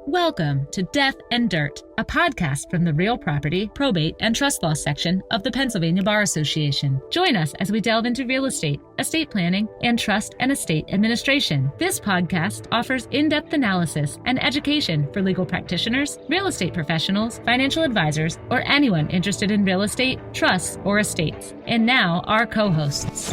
Welcome to Death and Dirt, a podcast from the Real Property, Probate, and Trust Law section of the Pennsylvania Bar Association. Join us as we delve into real estate, estate planning, and trust and estate administration. This podcast offers in-depth analysis and education for legal practitioners, real estate professionals, financial advisors, or anyone interested in real estate, trusts, or estates. And now, our co-hosts.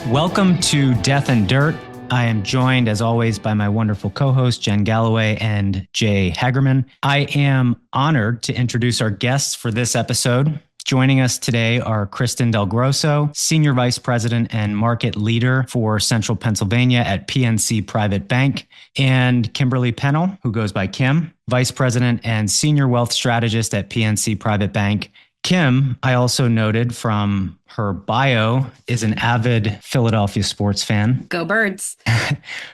Welcome to Death and Dirt. I am joined, as always, by my wonderful co-hosts, Jen Galloway and Jay Hagerman. I am honored to introduce our guests for this episode. Joining us today are Kristen Del Grosso, Senior Vice President and Market Leader for Central Pennsylvania at PNC Private Bank, and Kimberly Pennell, who goes by Kim, Vice President and Senior Wealth Strategist at PNC Private Bank. Kim, I also noted from her bio, is an avid Philadelphia sports fan. Go Birds.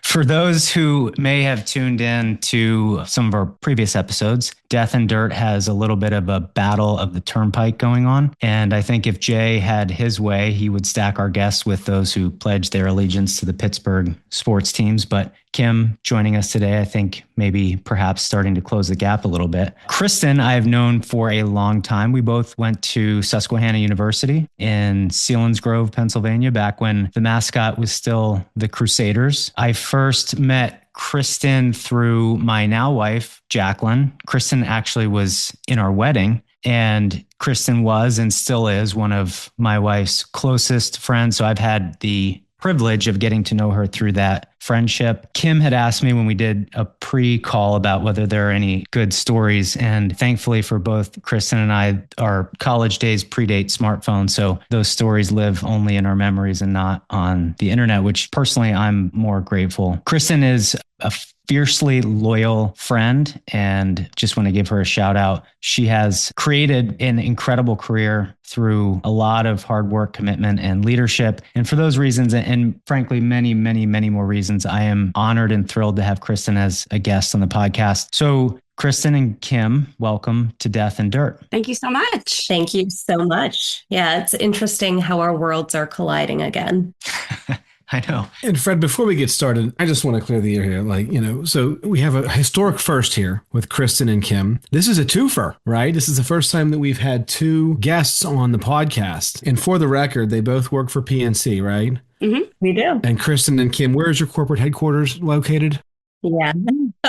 For those who may have tuned in to some of our previous episodes, Death and Dirt has a little bit of a battle of the turnpike going on. And I think if Jay had his way, he would stack our guests with those who pledged their allegiance to the Pittsburgh sports teams. But Kim joining us today, I think maybe perhaps starting to close the gap a little bit. Kristen, I have known for a long time. We both went to Susquehanna University in Selinsgrove, Pennsylvania, back when the mascot was still the Crusaders. I first met Kristen through my now wife, Jacqueline. Kristen actually was in our wedding, and Kristen was and still is one of my wife's closest friends. So I've had the privilege of getting to know her through that friendship. Kim had asked me when we did a pre-call about whether there are any good stories. And thankfully for both Kristen and I, our college days predate smartphones. So those stories live only in our memories and not on the internet, which personally I'm more grateful. Kristen is a fiercely loyal friend, and just want to give her a shout out. She has created an incredible career through a lot of hard work, commitment, and leadership. And for those reasons, and frankly, many, many, many more reasons, I am honored and thrilled to have Kristen as a guest on the podcast. So Kristen and Kim, welcome to Death and Dirt. Thank you so much. Thank you so much. Yeah, it's interesting how our worlds are colliding again. I know. And Fred, before we get started, I just want to clear the air here. So we have a historic first here with Kristen and Kim. This is a twofer, right? This is the first time that we've had two guests on the podcast. And for the record, they both work for PNC, right? Mm-hmm, we do. And Kristen and Kim, where is your corporate headquarters located? Yeah.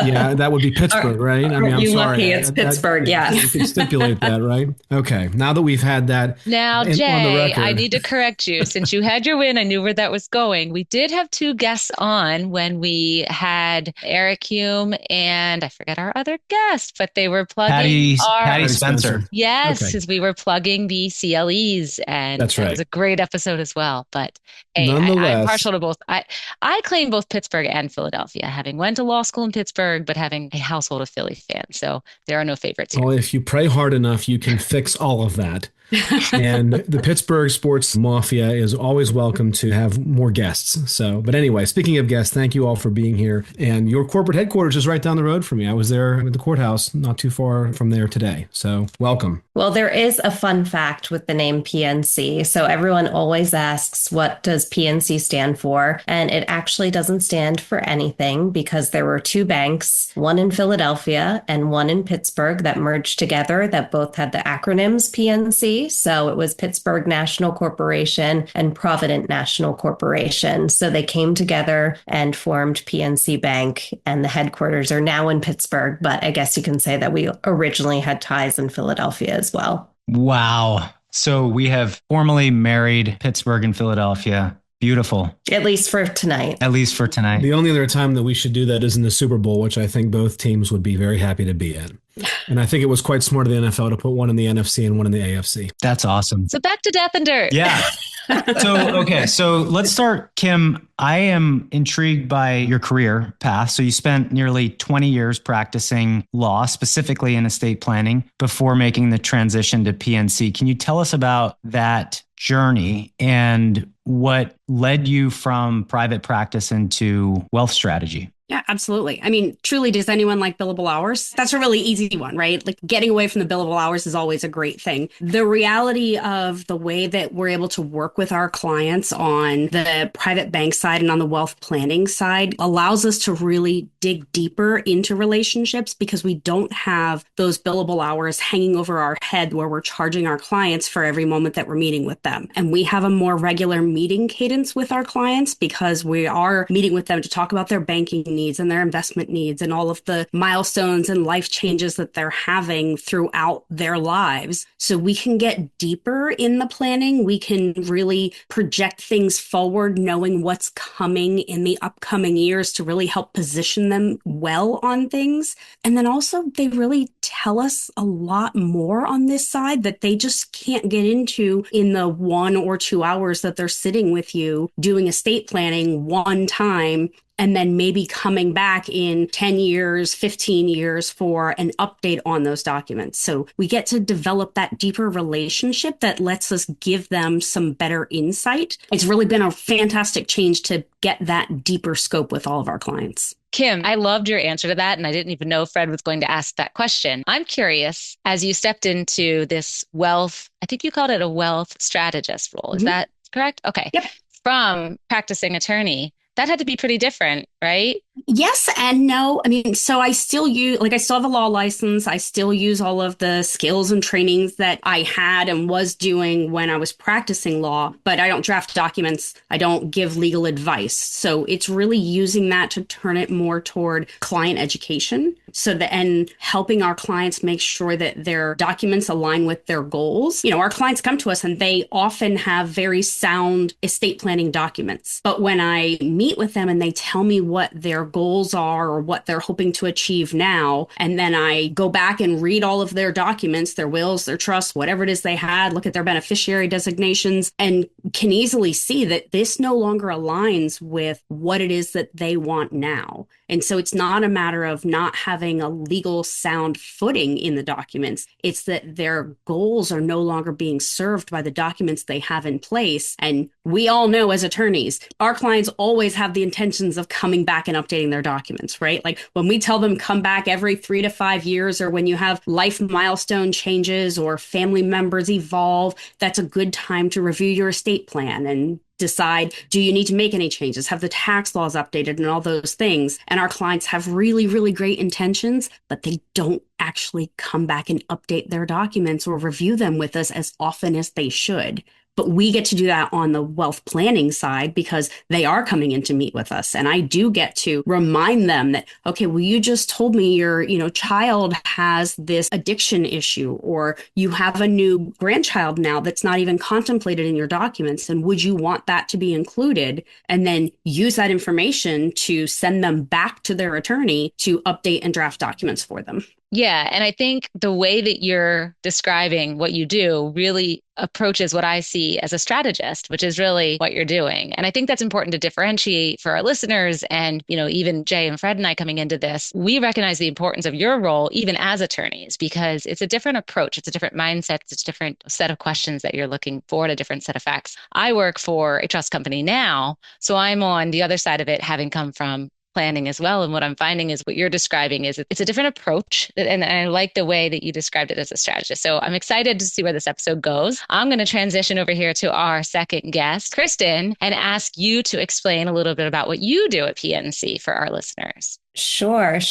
Yeah, that would be Pittsburgh, right? I mean, I'm you sorry. Lucky it's Pittsburgh, yeah. You can stipulate that, right? Okay. Now that we've had that. Now, Jay, I need to correct you. Since you had your win, I knew where that was going. We did have two guests on when we had Eric Hume and I forget our other guest, but they were plugging Patty Spencer. Yes, because we were plugging the CLEs, and that's right. It was a great episode as well. But hey, I'm partial to both. I claim both Pittsburgh and Philadelphia, having went to law school in Pittsburgh, but having a household of Philly fans. So there are no favorites here. Well, if you pray hard enough, you can fix all of that. And the Pittsburgh sports mafia is always welcome to have more guests. So, but anyway, speaking of guests, thank you all for being here. And your corporate headquarters is right down the road from me. I was there at the courthouse not too far from there today. So welcome. Well, there is a fun fact with the name PNC. So everyone always asks, what does PNC stand for? And it actually doesn't stand for anything because there were two banks, one in Philadelphia and one in Pittsburgh that merged together that both had the acronyms PNC. So it was Pittsburgh National Corporation and Provident National Corporation. So they came together and formed PNC Bank, and the headquarters are now in Pittsburgh. But I guess you can say that we originally had ties in Philadelphia as well. Wow. So we have formally married Pittsburgh and Philadelphia. Beautiful. At least for tonight. At least for tonight. The only other time that we should do that is in the Super Bowl, which I think both teams would be very happy to be in. And I think it was quite smart of the NFL to put one in the NFC and one in the AFC. That's awesome. So back to Death and Dirt. Yeah. So let's start. Kim, I am intrigued by your career path. So you spent nearly 20 years practicing law, specifically in estate planning, before making the transition to PNC. Can you tell us about that journey and what led you from private practice into wealth strategy? Yeah, absolutely. I mean, truly, does anyone like billable hours? That's a really easy one, right? Like getting away from the billable hours is always a great thing. The reality of the way that we're able to work with our clients on the private bank side and on the wealth planning side allows us to really dig deeper into relationships because we don't have those billable hours hanging over our head where we're charging our clients for every moment that we're meeting with them. And we have a more regular meeting cadence with our clients because we are meeting with them to talk about their banking needs and their investment needs and all of the milestones and life changes that they're having throughout their lives. So we can get deeper in the planning. We can really project things forward, knowing what's coming in the upcoming years to really help position them well on things. And then also they really tell us a lot more on this side that they just can't get into in the 1 or 2 hours that they're sitting with you doing estate planning one time and then maybe coming back in 10 years, 15 years for an update on those documents. So we get to develop that deeper relationship that lets us give them some better insight. It's really been a fantastic change to get that deeper scope with all of our clients. Kim, I loved your answer to that, and I didn't even know Fred was going to ask that question. I'm curious, as you stepped into this wealth, I think you called it a wealth strategist role. Is that correct? Okay. Yep. From practicing attorney, that had to be pretty different, right? Yes and no. I mean, so I still have a law license. I still use all of the skills and trainings that I had and was doing when I was practicing law, but I don't draft documents. I don't give legal advice. So it's really using that to turn it more toward client education. And helping our clients make sure that their documents align with their goals. You know, our clients come to us and they often have very sound estate planning documents. But when I meet with them and they tell me what their goals are or what they're hoping to achieve now, and then I go back and read all of their documents, their wills, their trusts, whatever it is they had, look at their beneficiary designations, and can easily see that this no longer aligns with what it is that they want now. And so it's not a matter of not having a legal sound footing in the documents. It's that their goals are no longer being served by the documents they have in place. And we all know as attorneys, our clients always have the intentions of coming back and updating their documents, right? Like when we tell them come back every 3 to 5 years, or when you have life milestone changes or family members evolve, that's a good time to review your estate plan and decide, do you need to make any changes? Have the tax laws updated and all those things? And our clients have really, really great intentions, but they don't actually come back and update their documents or review them with us as often as they should. But we get to do that on the wealth planning side because they are coming in to meet with us. And I do get to remind them that, okay, well, you just told me your, child has this addiction issue, or you have a new grandchild now that's not even contemplated in your documents. And would you want that to be included? And then use that information to send them back to their attorney to update and draft documents for them. Yeah. And I think the way that you're describing what you do really approaches what I see as a strategist, which is really what you're doing. And I think that's important to differentiate for our listeners. And, even Jay and Fred and I coming into this, we recognize the importance of your role, even as attorneys, because it's a different approach. It's a different mindset. It's a different set of questions that you're looking for, a different set of facts. I work for a trust company now, so I'm on the other side of it, having come from planning as well. And what I'm finding is what you're describing is it's a different approach. And I like the way that you described it as a strategist. So I'm excited to see where this episode goes. I'm going to transition over here to our second guest, Kristen, and ask you to explain a little bit about what you do at PNC for our listeners. Sure.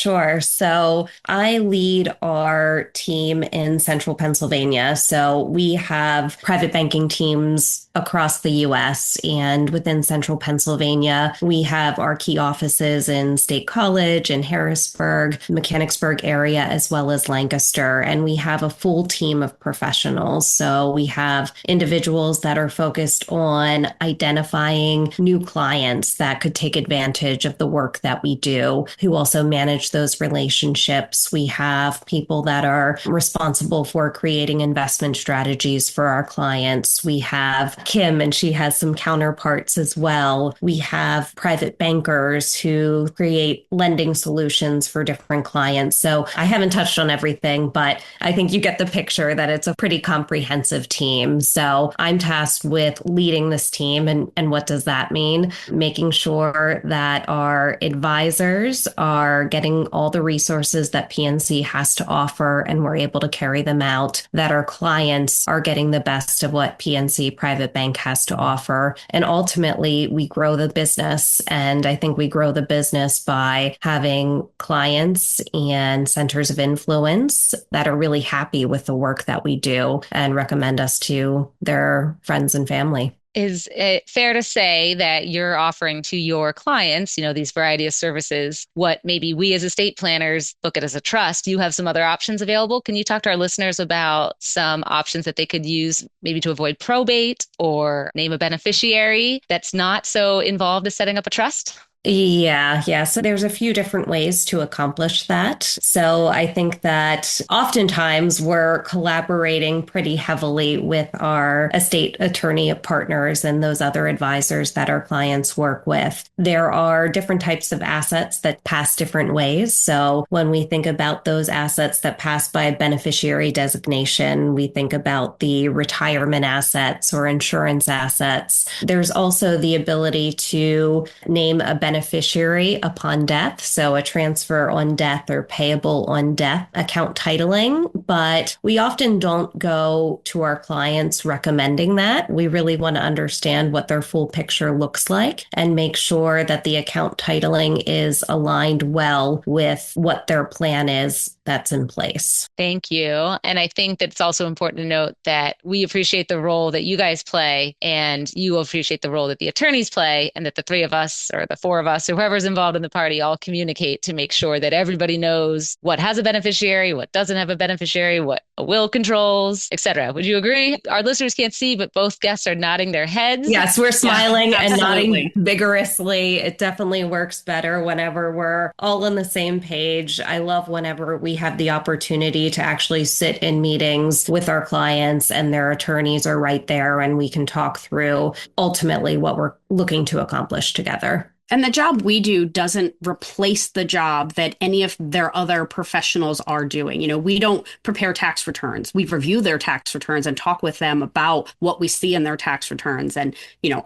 So I lead our team in central Pennsylvania. So we have private banking teams across the U.S. and within central Pennsylvania, we have our key offices in State College and Harrisburg, Mechanicsburg area, as well as Lancaster. And we have a full team of professionals. So we have individuals that are focused on identifying new clients that could take advantage of the work that we do, who who also manage those relationships. We have people that are responsible for creating investment strategies for our clients. We have Kim, and she has some counterparts as well. We have private bankers who create lending solutions for different clients. So I haven't touched on everything, but I think you get the picture that it's a pretty comprehensive team. So I'm tasked with leading this team. And what does that mean? Making sure that our advisors are getting all the resources that PNC has to offer and we're able to carry them out, that our clients are getting the best of what PNC Private Bank has to offer. And ultimately, we grow the business. And I think we grow the business by having clients and centers of influence that are really happy with the work that we do and recommend us to their friends and family. Is it fair to say that you're offering to your clients, these variety of services, what maybe we as estate planners look at as a trust? You have some other options available. Can you talk to our listeners about some options that they could use maybe to avoid probate or name a beneficiary that's not so involved as setting up a trust? Yeah. So there's a few different ways to accomplish that. So I think that oftentimes we're collaborating pretty heavily with our estate attorney partners and those other advisors that our clients work with. There are different types of assets that pass different ways. So when we think about those assets that pass by beneficiary designation, we think about the retirement assets or insurance assets. There's also the ability to name a beneficiary upon death. So a transfer on death or payable on death account titling. But we often don't go to our clients recommending that. We really want to understand what their full picture looks like and make sure that the account titling is aligned well with what their plan is that's in place. Thank you. And I think that it's also important to note that we appreciate the role that you guys play and you appreciate the role that the attorneys play, and that the three of us or the four of us or whoever's involved in the party all communicate to make sure that everybody knows what has a beneficiary, what doesn't have a beneficiary, what a will controls, etc. Would you agree? Our listeners can't see, but both guests are nodding their heads. Yes, we're smiling and absolutely. nodding vigorously. It definitely works better whenever we're all on the same page. I love whenever we have the opportunity to actually sit in meetings with our clients and their attorneys are right there and we can talk through ultimately what we're looking to accomplish together. And the job we do doesn't replace the job that any of their other professionals are doing. We don't prepare tax returns. We review their tax returns and talk with them about what we see in their tax returns. And,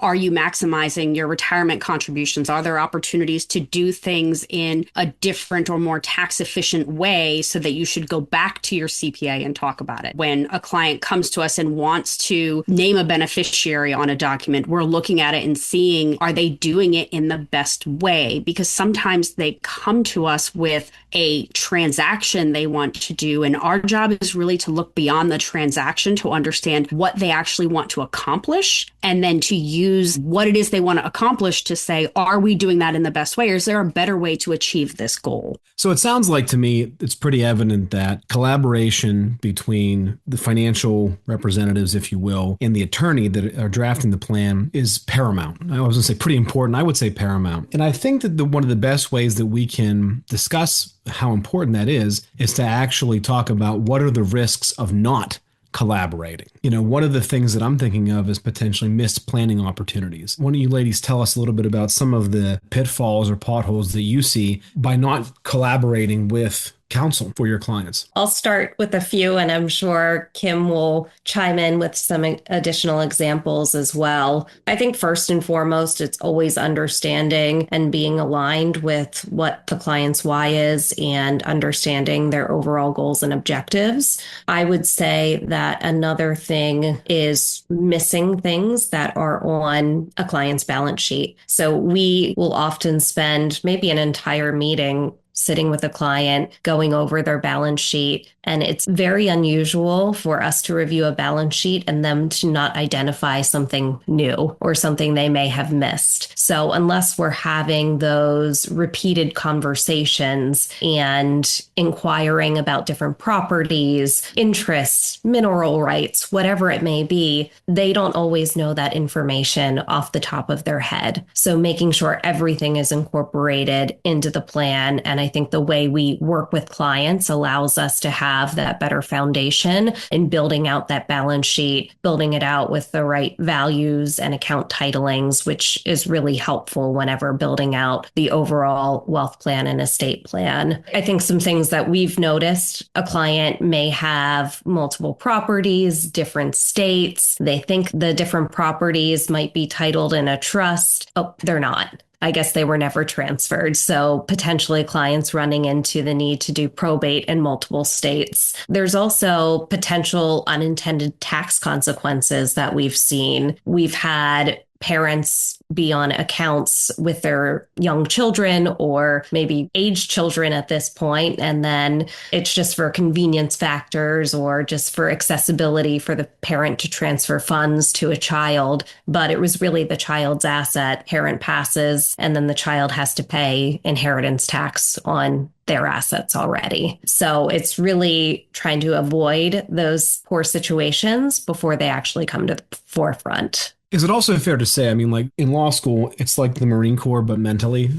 are you maximizing your retirement contributions? Are there opportunities to do things in a different or more tax efficient way so that you should go back to your CPA and talk about it? When a client comes to us and wants to name a beneficiary on a document, we're looking at it and seeing, are they doing it in the best way? Because sometimes they come to us with a transaction they want to do. And our job is really to look beyond the transaction to understand what they actually want to accomplish, and then to use what it is they want to accomplish to say, are we doing that in the best way? Or is there a better way to achieve this goal? So it sounds like to me, it's pretty evident that collaboration between the financial representatives, if you will, and the attorney that are drafting the plan is paramount. I was going to say pretty important. I would say paramount. And I think that one of the best ways that we can discuss how important that is to actually talk about what are the risks of not collaborating. One of the things that I'm thinking of is potentially missed planning opportunities. Why don't you ladies tell us a little bit about some of the pitfalls or potholes that you see by not collaborating with counsel for your clients? I'll start with a few, and I'm sure Kim will chime in with some additional examples as well. I think first and foremost, it's always understanding and being aligned with what the client's why is and understanding their overall goals and objectives. I would say that another thing is missing things that are on a client's balance sheet. So we will often spend maybe an entire meeting sitting with a client, going over their balance sheet, And it's very unusual for us to review a balance sheet and them to not identify something new or something they may have missed. So unless we're having those repeated conversations and inquiring about different properties, interests, mineral rights, whatever it may be, they don't always know that information off the top of their head. So making sure everything is incorporated into the plan. And I think the way we work with clients allows us to have that better foundation in building out that balance sheet, building it out with the right values and account titlings, which is really helpful whenever building out the overall wealth plan and estate plan. I think some things that we've noticed, a client may have multiple properties, different states. They think the different properties might be titled in a trust. Oh, they're not. I guess they were never transferred. So potentially clients running into the need to do probate in multiple states. There's also potential unintended tax consequences that we've seen. We've had parents be on accounts with their young children or maybe aged children at this point, and then it's just for convenience factors or just for accessibility for the parent to transfer funds to a child. But it was really the child's asset. Parent passes, and then the child has to pay inheritance tax on their assets already. So it's really trying to avoid those poor situations before they actually come to the forefront. Is it also fair to say, I mean, like in law school, it's like the Marine Corps, but mentally,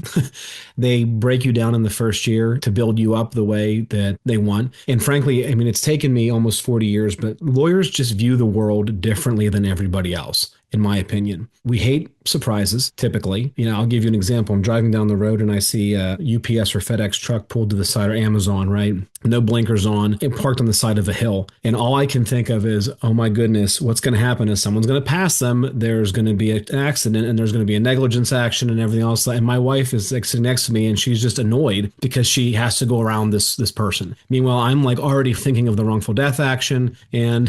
they break you down in the first year to build you up the way that they want. And frankly, I mean, it's taken me almost 40 years, but lawyers just view the world differently than everybody else, in my opinion. We hate surprises, typically. You know, I'll give you an example. I'm driving down the road and I see a UPS or FedEx truck pulled to the side, or Amazon, right? No blinkers on, and parked on the side of a hill. And all I can think of is, oh my goodness, what's going to happen is someone's going to pass them. There's going to be an accident and there's going to be a negligence action and everything else. And my wife is like sitting next to me and she's just annoyed because she has to go around this person. Meanwhile, I'm like already thinking of the wrongful death action and,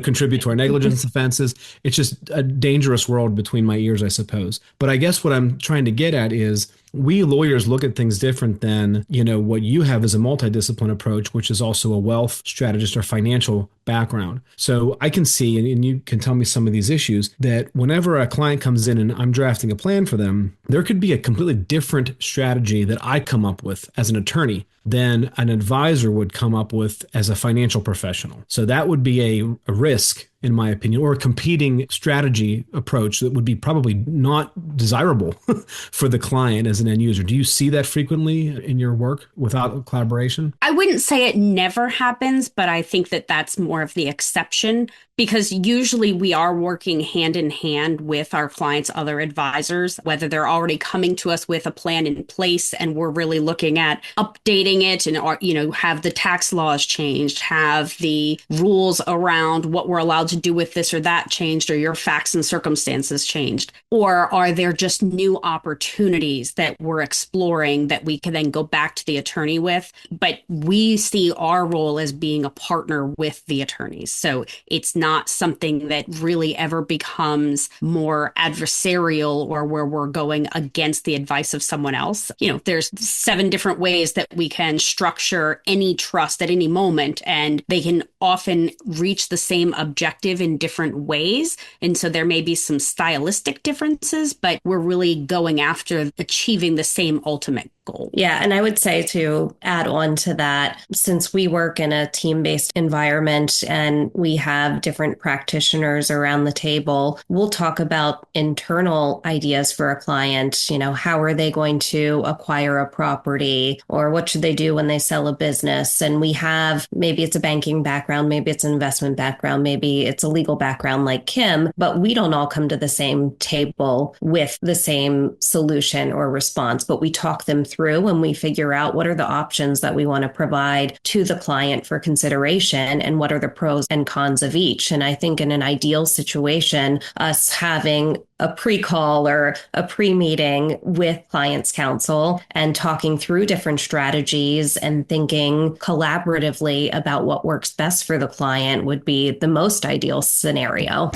contribute to our negligence offenses. It's just a dangerous world between my ears, I suppose. But I guess what I'm trying to get at is, we lawyers look at things different than, what you have as a multidiscipline approach, which is also a wealth strategist or financial background. So I can see, and you can tell me some of these issues, that whenever a client comes in and I'm drafting a plan for them, there could be a completely different strategy that I come up with as an attorney than an advisor would come up with as a financial professional. So that would be a risk, in my opinion, or a competing strategy approach that would be probably not desirable for the client as an end user. Do you see that frequently in your work without collaboration? I wouldn't say it never happens, but I think that that's more of the exception, because usually we are working hand in hand with our clients' other advisors, whether they're already coming to us with a plan in place and we're really looking at updating it and, have the tax laws changed, have the rules around what we're allowed to do with this or that changed, or your facts and circumstances changed? Or are there just new opportunities that we're exploring that we can then go back to the attorney with? But we see our role as being a partner with the attorneys. So it's not something that really ever becomes more adversarial or where we're going against the advice of someone else. There's 7 different ways that we can structure any trust at any moment, and they can often reach the same objective in different ways. And so there may be some stylistic differences, but we're really going after achieving the same ultimate goal. Yeah. And I would say, to add on to that, since we work in a team-based environment and we have different practitioners around the table, we'll talk about internal ideas for a client. How are they going to acquire a property, or what should they do when they sell a business? And we have, maybe it's a banking background, maybe it's an investment background, maybe it's a legal background like Kim, but we don't all come to the same table with the same solution or response, but we talk them through and we figure out what are the options that we want to provide to the client for consideration and what are the pros and cons of each. And I think in an ideal situation, us having a pre-call or a pre-meeting with clients' counsel and talking through different strategies and thinking collaboratively about what works best for the client would be the most ideal scenario.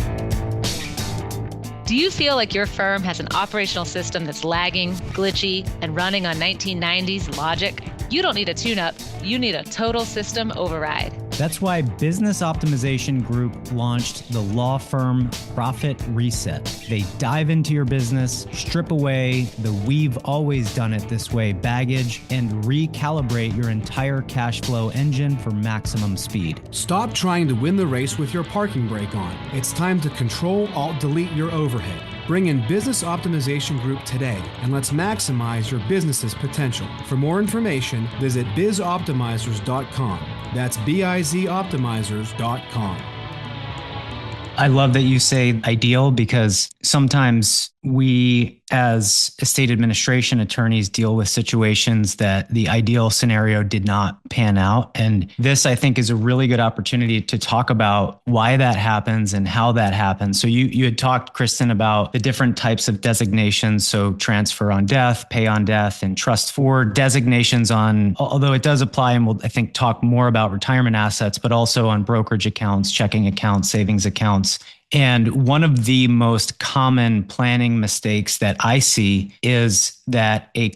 Do you feel like your firm has an operational system that's lagging, glitchy, and running on 1990s logic? You don't need a tune-up, you need a total system override. That's why Business Optimization Group launched the law firm Profit Reset. They dive into your business, strip away the "we've always done it this way" baggage, and recalibrate your entire cash flow engine for maximum speed. Stop trying to win the race with your parking brake on. It's time to Control-Alt-Delete your overhead. Bring in Business Optimization Group today, and let's maximize your business's potential. For more information, visit bizoptimizers.com. That's bizoptimizers.com. I love that you say ideal, because sometimes we, as estate administration attorneys, deal with situations that the ideal scenario did not pan out. And this, I think, is a really good opportunity to talk about why that happens and how that happens. So you had talked, Kristen, about the different types of designations. So transfer on death, pay on death, and trust for designations on, although it does apply, and we'll, I think, talk more about retirement assets, but also on brokerage accounts, checking accounts, savings accounts. And one of the most common planning mistakes that I see is that the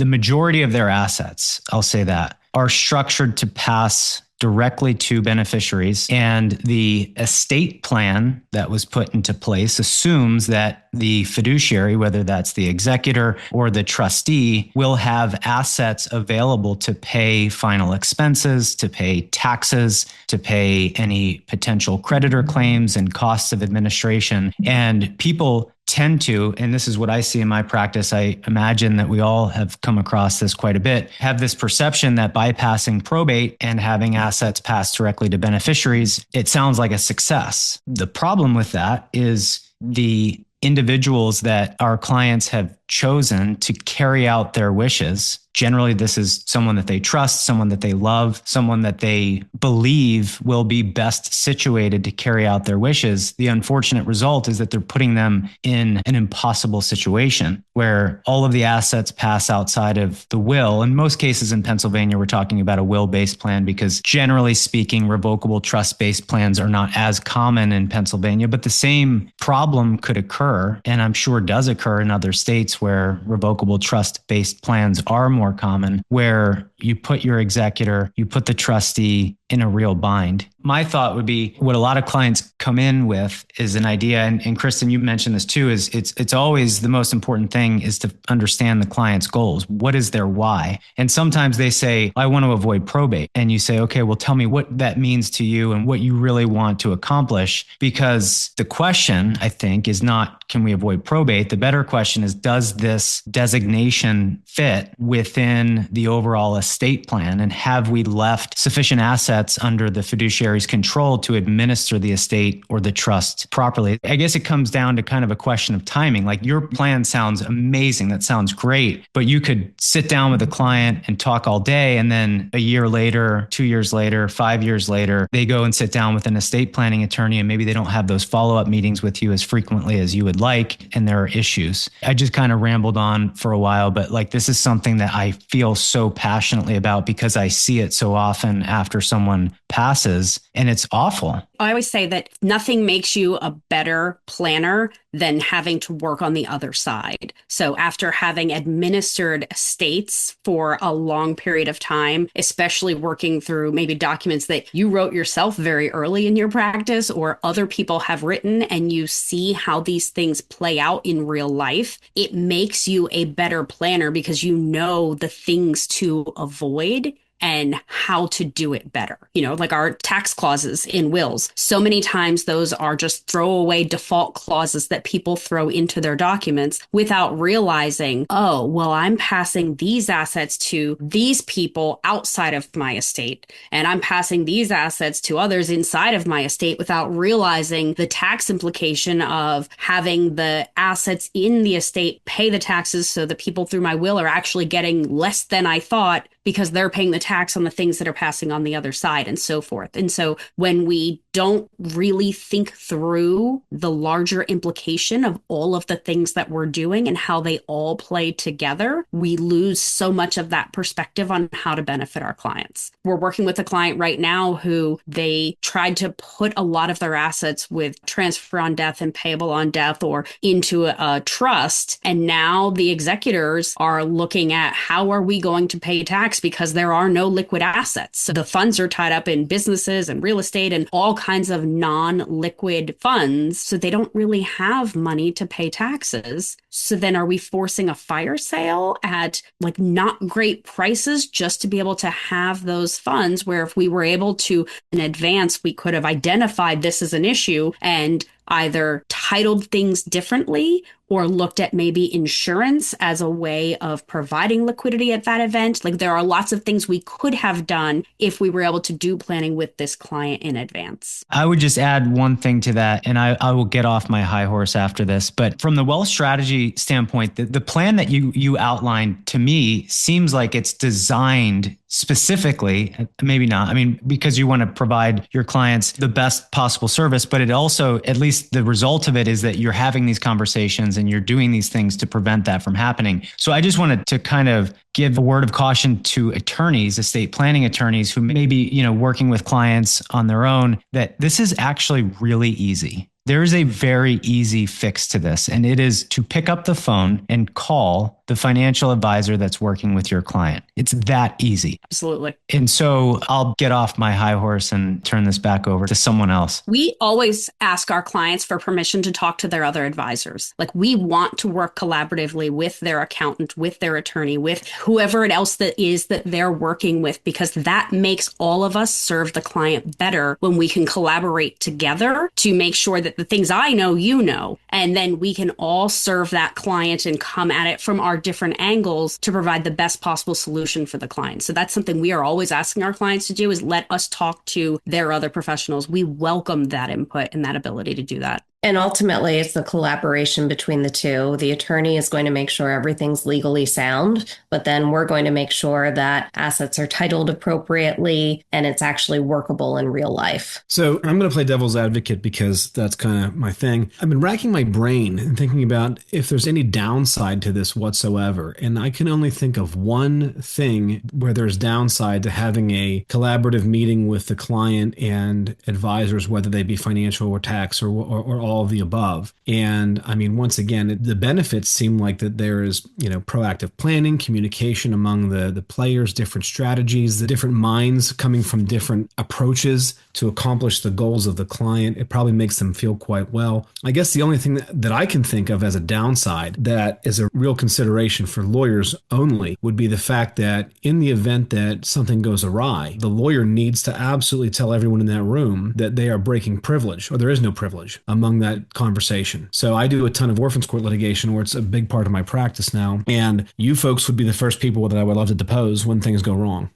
majority of their assets, I'll say that, are structured to pass directly to beneficiaries. And the estate plan that was put into place assumes that the fiduciary, whether that's the executor or the trustee, will have assets available to pay final expenses, to pay taxes, to pay any potential creditor claims and costs of administration. And people tend to, and this is what I see in my practice, I imagine that we all have come across this quite a bit, have this perception that bypassing probate and having assets passed directly to beneficiaries, it sounds like a success. The problem with that is the individuals that our clients have chosen to carry out their wishes. Generally, this is someone that they trust, someone that they love, someone that they believe will be best situated to carry out their wishes. The unfortunate result is that they're putting them in an impossible situation where all of the assets pass outside of the will. In most cases in Pennsylvania, we're talking about a will-based plan, because generally speaking, revocable trust-based plans are not as common in Pennsylvania, but the same problem could occur, and I'm sure does occur in other states where revocable trust-based plans are more common, where you put your executor, you put the trustee in a real bind. My thought would be, what a lot of clients come in with is an idea, and Kristen, you mentioned this too, is it's always the most important thing is to understand the client's goals. What is their why? And sometimes they say, I want to avoid probate. And you say, okay, well, tell me what that means to you and what you really want to accomplish. Because the question, I think, is not, can we avoid probate? The better question is, does this designation fit within the overall estate plan? And have we left sufficient assets under the fiduciary's control to administer the estate or the trust properly? I guess it comes down to kind of a question of timing. Like, your plan sounds amazing. That sounds great. But you could sit down with a client and talk all day, and then a year later, 2 years later, 5 years later, they go and sit down with an estate planning attorney, and maybe they don't have those follow-up meetings with you as frequently as you would like, and there are issues. I just kind of rambled on for a while, but like, this is something that I feel so passionately about because I see it so often after someone passes, and it's awful. I always say that nothing makes you a better planner than having to work on the other side. So after having administered estates for a long period of time, especially working through maybe documents that you wrote yourself very early in your practice or other people have written, and you see how these things play out in real life, it makes you a better planner because you know the things to avoid and how to do it better. You know, like our tax clauses in wills. So many times those are just throwaway default clauses that people throw into their documents without realizing, oh, well, I'm passing these assets to these people outside of my estate, and I'm passing these assets to others inside of my estate, without realizing the tax implication of having the assets in the estate pay the taxes, so the people through my will are actually getting less than I thought because they're paying the tax on the things that are passing on the other side, and so forth. And so when we don't really think through the larger implication of all of the things that we're doing and how they all play together, we lose so much of that perspective on how to benefit our clients. We're working with a client right now who they tried to put a lot of their assets with transfer on death and payable on death or into a trust. And now the executors are looking at, how are we going to pay taxes tax because there are no liquid assets. So the funds are tied up in businesses and real estate and all kinds of non-liquid funds. So they don't really have money to pay taxes. So then are we forcing a fire sale at like not great prices just to be able to have those funds, where if we were able to in advance, we could have identified this as an issue and either titled things differently or looked at maybe insurance as a way of providing liquidity at that event. Like there are lots of things we could have done if we were able to do planning with this client in advance. I would just add one thing to that, and I will get off my high horse after this. But from the wealth strategy standpoint, the plan that you outlined to me seems like it's designed specifically, maybe not, I mean, because you want to provide your clients the best possible service, but it also, at least the result of it is that you're having these conversations and you're doing these things to prevent that from happening. So I just wanted to kind of give a word of caution to attorneys, estate planning attorneys who may be, working with clients on their own, that this is actually really easy. There is a very easy fix to this, and it is to pick up the phone and call the financial advisor that's working with your client. It's that easy. Absolutely. And so I'll get off my high horse and turn this back over to someone else. We always ask our clients for permission to talk to their other advisors. Like we want to work collaboratively with their accountant, with their attorney, with whoever else that is that they're working with, because that makes all of us serve the client better when we can collaborate together to make sure that the things I know, you know, and then we can all serve that client and come at it from our different angles to provide the best possible solution for the client. So that's something we are always asking our clients to do, is let us talk to their other professionals. We welcome that input and that ability to do that. And ultimately, it's the collaboration between the two. The attorney is going to make sure everything's legally sound, but then we're going to make sure that assets are titled appropriately and it's actually workable in real life. So I'm going to play devil's advocate because that's kind of my thing. I've been racking my brain and thinking about if there's any downside to this whatsoever. And I can only think of one thing where there's downside to having a collaborative meeting with the client and advisors, whether they be financial or tax or all of the above. And I mean, once again, the benefits seem like that there is, proactive planning, communication among the players, different strategies, the different minds coming from different approaches to accomplish the goals of the client. It probably makes them feel quite well. I guess the only thing that I can think of as a downside that is a real consideration for lawyers only would be the fact that in the event that something goes awry, the lawyer needs to absolutely tell everyone in that room that they are breaking privilege, or there is no privilege among that conversation. So I do a ton of orphans court litigation where it's a big part of my practice now. And you folks would be the first people that I would love to depose when things go wrong.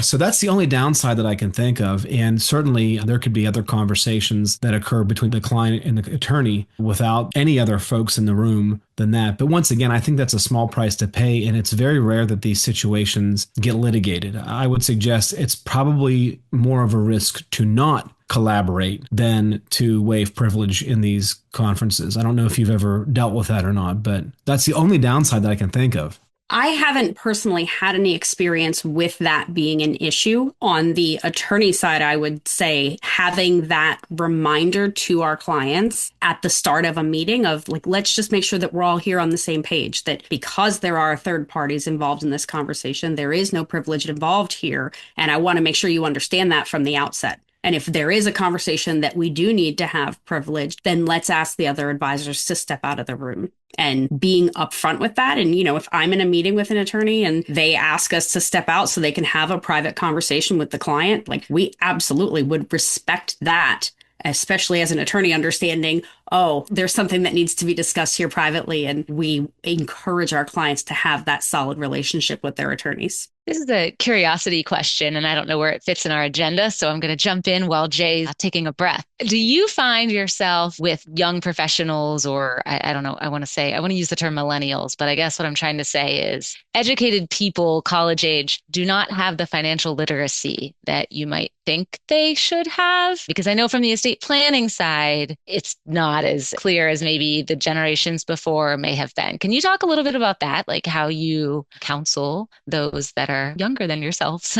So that's the only downside that I can think of. And certainly there could be other conversations that occur between the client and the attorney without any other folks in the room than that. But once again, I think that's a small price to pay. And it's very rare that these situations get litigated. I would suggest it's probably more of a risk to not collaborate than to waive privilege in these conferences. I don't know if you've ever dealt with that or not, but that's the only downside that I can think of. I haven't personally had any experience with that being an issue. On the attorney side, I would say having that reminder to our clients at the start of a meeting of like, let's just make sure that we're all here on the same page, that because there are third parties involved in this conversation, there is no privilege involved here. And I want to make sure you understand that from the outset. And if there is a conversation that we do need to have privileged, then let's ask the other advisors to step out of the room. And being upfront with that. And, if I'm in a meeting with an attorney and they ask us to step out so they can have a private conversation with the client, like we absolutely would respect that, especially as an attorney understanding, oh, there's something that needs to be discussed here privately. And we encourage our clients to have that solid relationship with their attorneys. This is a curiosity question, and I don't know where it fits in our agenda, so I'm going to jump in while Jay's taking a breath. Do you find yourself with young professionals, or I don't know, I want to use the term millennials, but I guess what I'm trying to say is educated people, college age, do not have the financial literacy that you might think they should have? Because I know from the estate planning side, it's not as clear as maybe the generations before may have been. Can you talk a little bit about that, like how you counsel those that are younger than yourselves?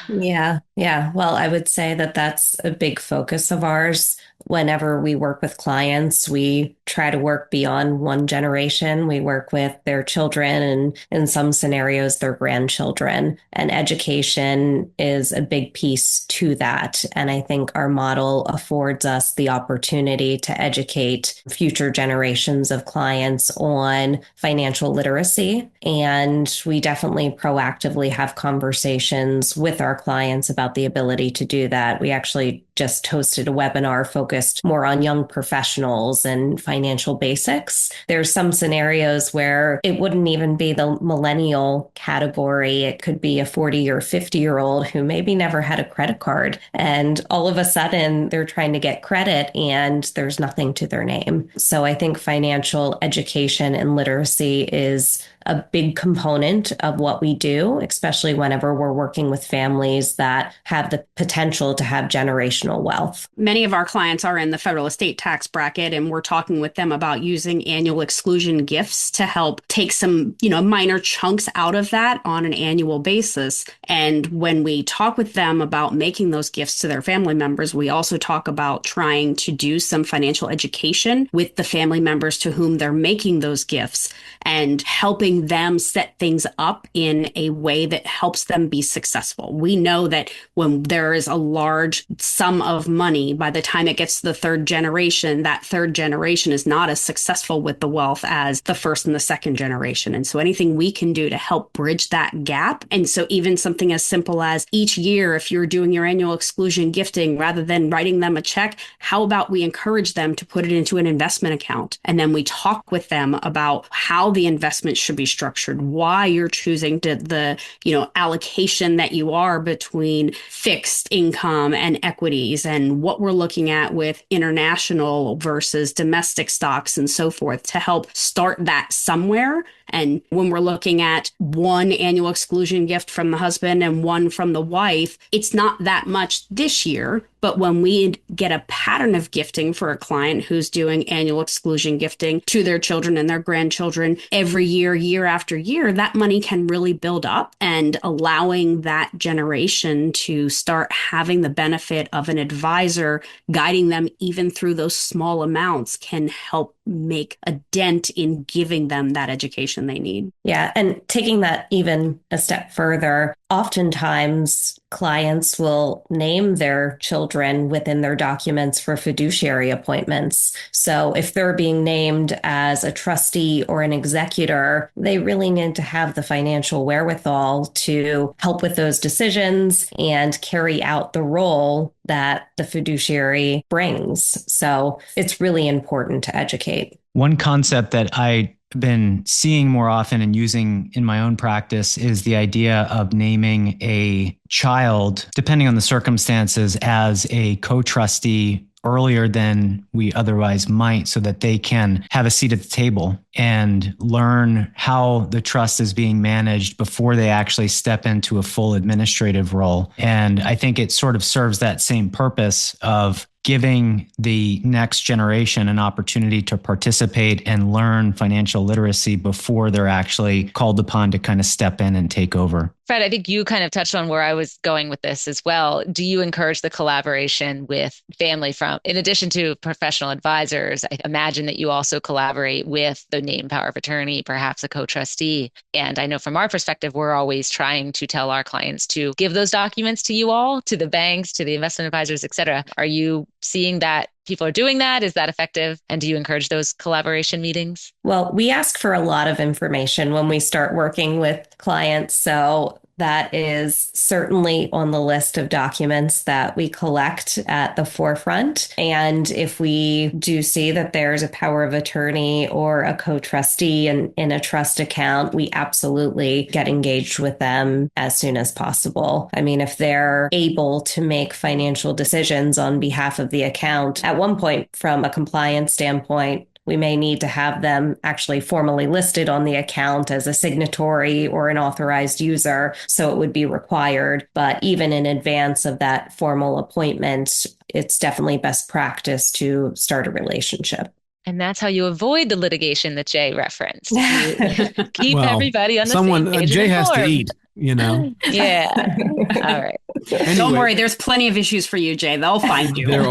Yeah. Well, I would say that that's a big focus of ours. whenever we work with clients, we try to work beyond one generation. We work with their children and in some scenarios, their grandchildren. And education is a big piece to that. And I think our model affords us the opportunity to educate future generations of clients on financial literacy. And we definitely proactively have conversations with our clients about the ability to do that. We actually just hosted a webinar focused more on young professionals and financial basics. There's some scenarios where it wouldn't even be the millennial category. It could be a 40 or 50-year-old who maybe never had a credit card. And all of a sudden they're trying to get credit and there's nothing to their name. So I think financial education and literacy is a big component of what we do, especially whenever we're working with families that have the potential to have generational wealth. Many of our clients are in the federal estate tax bracket, and we're talking with them about using annual exclusion gifts to help take some, minor chunks out of that on an annual basis. And when we talk with them about making those gifts to their family members, we also talk about trying to do some financial education with the family members to whom they're making those gifts and helping them set things up in a way that helps them be successful. We know that when there is a large sum of money, by the time it gets to the third generation, that third generation is not as successful with the wealth as the first and the second generation. And so anything we can do to help bridge that gap. And so even something as simple as each year, if you're doing your annual exclusion gifting, rather than writing them a check, how about we encourage them to put it into an investment account? And then we talk with them about how the investment should be structured, why you're choosing the allocation that you are between fixed income and equities, and what we're looking at with international versus domestic stocks and so forth to help start that somewhere. And when we're looking at one annual exclusion gift from the husband and one from the wife, it's not that much this year. But when we get a pattern of gifting for a client who's doing annual exclusion gifting to their children and their grandchildren every year, year after year, that money can really build up, and allowing that generation to start having the benefit of an advisor guiding them even through those small amounts can help make a dent in giving them that education they need. Yeah. And taking that even a step further, oftentimes clients will name their children within their documents for fiduciary appointments. So if they're being named as a trustee or an executor, they really need to have the financial wherewithal to help with those decisions and carry out the role that the fiduciary brings. So it's really important to educate. One concept that I've been seeing more often and using in my own practice is the idea of naming a child, depending on the circumstances, as a co-trustee earlier than we otherwise might, so that they can have a seat at the table and learn how the trust is being managed before they actually step into a full administrative role. And I think it sort of serves that same purpose of giving the next generation an opportunity to participate and learn financial literacy before they're actually called upon to kind of step in and take over. Fred, I think you kind of touched on where I was going with this as well. Do you encourage the collaboration with family in addition to professional advisors? I imagine that you also collaborate with the named power of attorney, perhaps a co-trustee. And I know from our perspective, we're always trying to tell our clients to give those documents to you all, to the banks, to the investment advisors, et cetera. Are you seeing that people are doing that? Is that effective? And do you encourage those collaboration meetings? Well, we ask for a lot of information when we start working with clients. So that is certainly on the list of documents that we collect at the forefront. And if we do see that there's a power of attorney or a co-trustee in a trust account, we absolutely get engaged with them as soon as possible. I mean, if they're able to make financial decisions on behalf of the account, at one point from a compliance standpoint, we may need to have them actually formally listed on the account as a signatory or an authorized user, so it would be required. But even in advance of that formal appointment, it's definitely best practice to start a relationship. And that's how you avoid the litigation that Jay referenced. You keep everybody on the same page. Jay has to eat, you know? Yeah. All right. Don't worry, there's plenty of issues for you, Jay. They'll find you. There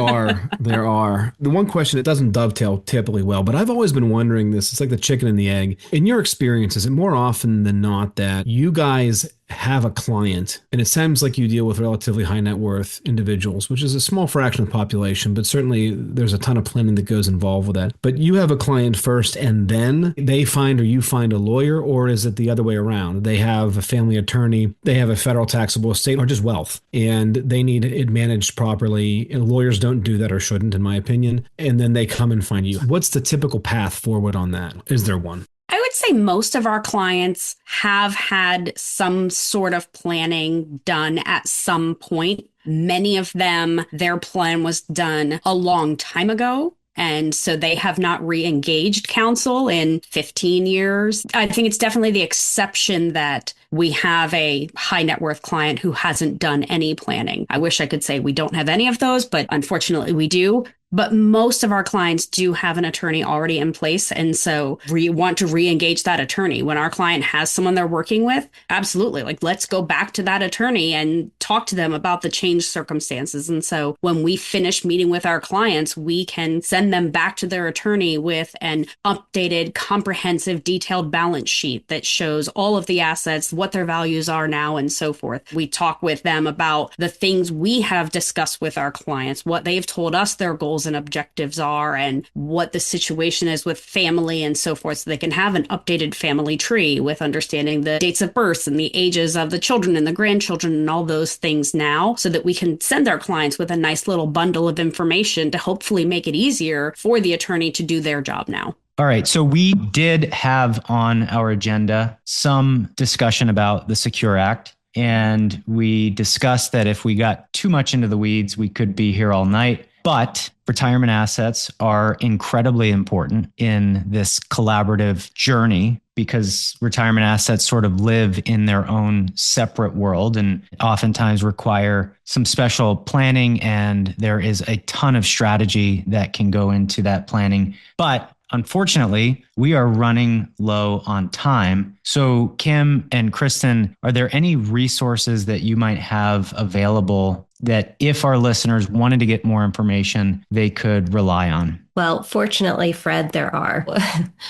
are. The one question, it doesn't dovetail typically well, but I've always been wondering this. It's like the chicken and the egg. In your experience, is it more often than not that you guys have a client, and it seems like you deal with relatively high net worth individuals, which is a small fraction of the population, but certainly there's a ton of planning that goes involved with that. But you have a client first and then they find or you find a lawyer, or is it the other way around? They have a family attorney, they have a federal taxable estate, or just wealth, and they need it managed properly. And lawyers don't do that, or shouldn't, in my opinion. And then they come and find you. What's the typical path forward on that? Is there one? I would say most of our clients have had some sort of planning done at some point. Many of them, their plan was done a long time ago. And so they have not re-engaged counsel in 15 years. I think it's definitely the exception that we have a high net worth client who hasn't done any planning. I wish I could say we don't have any of those, but unfortunately we do. But most of our clients do have an attorney already in place. And so we want to re-engage that attorney. When our client has someone they're working with, absolutely. Like, let's go back to that attorney and talk to them about the changed circumstances. And so when we finish meeting with our clients, we can send them back to their attorney with an updated, comprehensive, detailed balance sheet that shows all of the assets, what their values are now, and so forth. We talk with them about the things we have discussed with our clients, what they've told us their goals and objectives are, and what the situation is with family and so forth, so they can have an updated family tree with understanding the dates of birth and the ages of the children and the grandchildren and all those things now, so that we can send our clients with a nice little bundle of information to hopefully make it easier for the attorney to do their job now. All right. So we did have on our agenda some discussion about the Secure Act. And we discussed that if we got too much into the weeds, we could be here all night. But retirement assets are incredibly important in this collaborative journey, because retirement assets sort of live in their own separate world and oftentimes require some special planning. And there is a ton of strategy that can go into that planning. But unfortunately, we are running low on time. So Kim and Kristen, are there any resources that you might have available that if our listeners wanted to get more information, they could rely on? Well, fortunately, Fred, there are.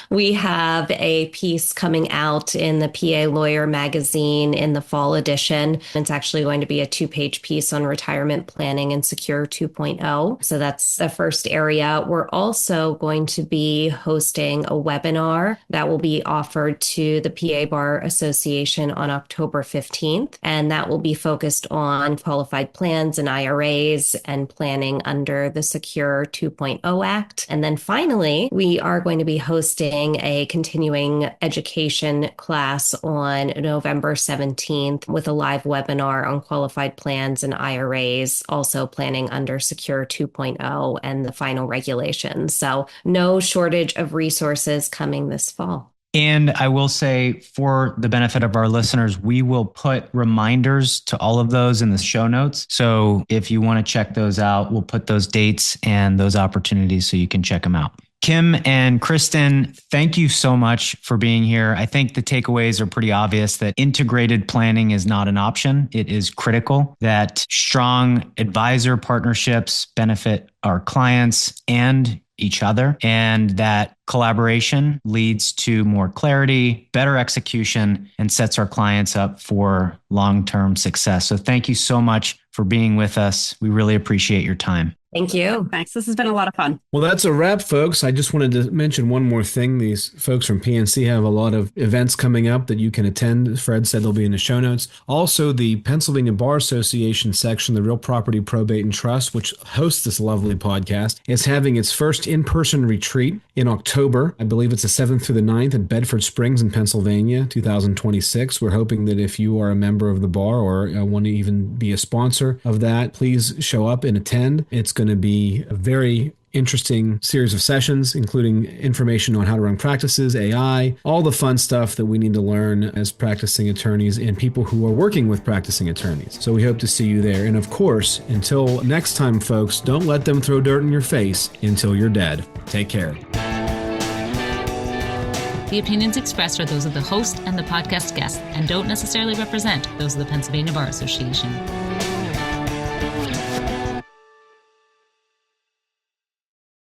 We have a piece coming out in the PA Lawyer magazine in the fall edition. It's actually going to be a 2-page piece on retirement planning and Secure 2.0. So that's the first area. We're also going to be hosting a webinar that will be offered to the PA Bar Association on October 15th. And that will be focused on qualified plans and IRAs and planning under the Secure 2.0 Act. And then finally, we are going to be hosting a continuing education class on November 17th with a live webinar on qualified plans and IRAs, also planning under Secure 2.0 and the final regulations. So no shortage of resources coming this fall. And I will say, for the benefit of our listeners, we will put reminders to all of those in the show notes. So if you want to check those out, we'll put those dates and those opportunities so you can check them out. Kim and Kristen, thank you so much for being here. I think the takeaways are pretty obvious that integrated planning is not an option. It is critical that strong advisor partnerships benefit our clients and each other, and that collaboration leads to more clarity, better execution, and sets our clients up for long-term success. So thank you so much for being with us. We really appreciate your time. Thank you. Thanks. This has been a lot of fun. Well, that's a wrap, folks. I just wanted to mention one more thing. These folks from PNC have a lot of events coming up that you can attend. Fred said they'll be in the show notes. Also, the Pennsylvania Bar Association section, the Real Property, Probate, and Trust, which hosts this lovely podcast, is having its first in-person retreat in October. I believe it's the 7th through the 9th in Bedford Springs in Pennsylvania, 2026. We're hoping that if you are a member of the bar or want to even be a sponsor of that, please show up and attend. It's going to be a very interesting series of sessions, including information on how to run practices, AI, all the fun stuff that we need to learn as practicing attorneys and people who are working with practicing attorneys. So we hope to see you there. And of course, until next time, folks, don't let them throw dirt in your face until you're dead. Take care. The opinions expressed are those of the host and the podcast guest and don't necessarily represent those of the Pennsylvania Bar Association.